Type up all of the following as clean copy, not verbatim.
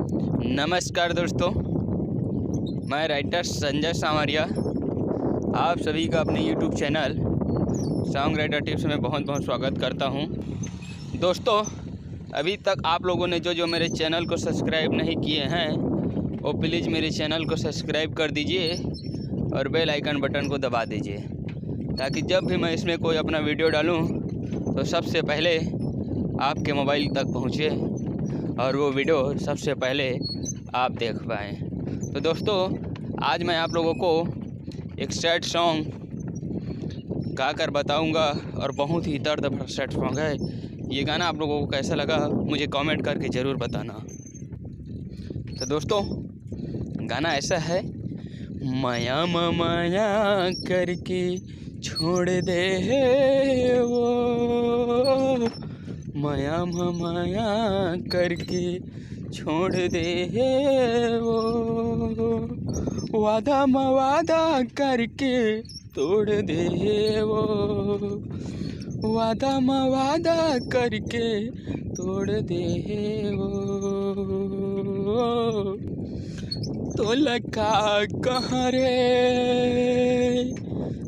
नमस्कार दोस्तों, मैं राइटर संजय सामरिया आप सभी का अपने YouTube channel song writer tips में बहुत बहुत स्वागत करता हूं। दोस्तों, अभी तक आप लोगों ने जो मेरे चैनल को सब्सक्राइब नहीं किए हैं वो प्लीज़ मेरे चैनल को सब्सक्राइब कर दीजिए और बेल आइकन बटन को दबा दीजिए, ताकि जब भी मैं इसमें कोई अपना वीडियो डालूं तो सबसे पहले आपके मोबाइल तक पहुंचे और वो वीडियो सबसे पहले आप देख पाएँ। तो दोस्तों, आज मैं आप लोगों को एक सैड सॉन्ग गा कर बताऊँगा और बहुत ही दर्द भरा सैड सॉन्ग है। ये गाना आप लोगों को कैसा लगा मुझे कमेंट करके ज़रूर बताना। तो दोस्तों, गाना ऐसा है। माया माया करके छोड़ दे वो, माया माया करके छोड़ दे वो, वादा मवादा करके तोड़ दे वो, वादा मवादा करके तोड़ दे वो। तो लगा कहाँ रे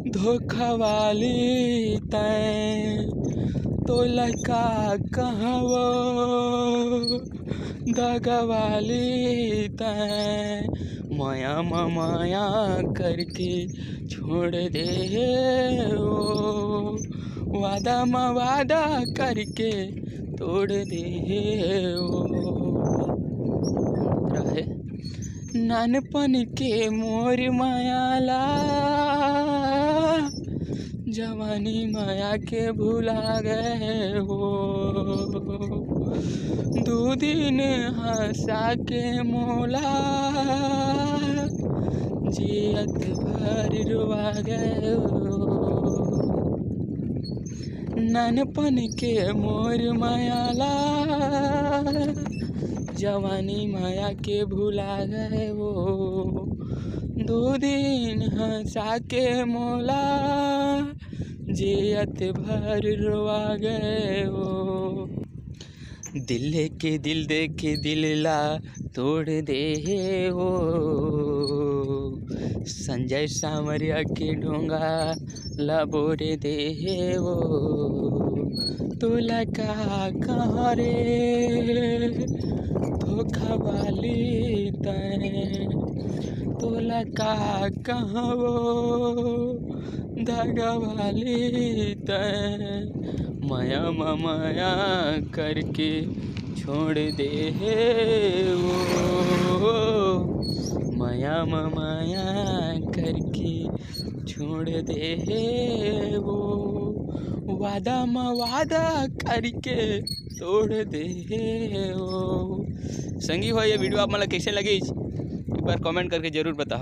धोखा वाली तैं, तो लगा कहाँ वो धागा वाली तैं, माया माया करके छोड़ दे वो, वादा मवादा करके तोड़ दे वो। नानपन के मोर मायाला जवानी माया के भुला गए हो, दो दिन हंसा के मोला जियत भर रुआ गए हो। नानपन के मोर मायाला जवानी माया के भुला गए वो, दो दिन हंसा के मोला जियत भर रोआ गए वो। दिल के दिल दे के दिल ला तोड़ दे वो, संजय सामरिया के ढोंगा ला बोरे दे वो। तो लगा कहाँ रे धोखा वाली तैं, तो लगा कहाँ वो धागा वाली तैं, माया माया करके छोड़ दे वो, माया माया करके छोड़ दे वो, वादा मवादा करके तोड़ दे वो। संगी हो ये वीडियो आप मतलब कैसे लगी एक बार कमेंट करके ज़रूर बता।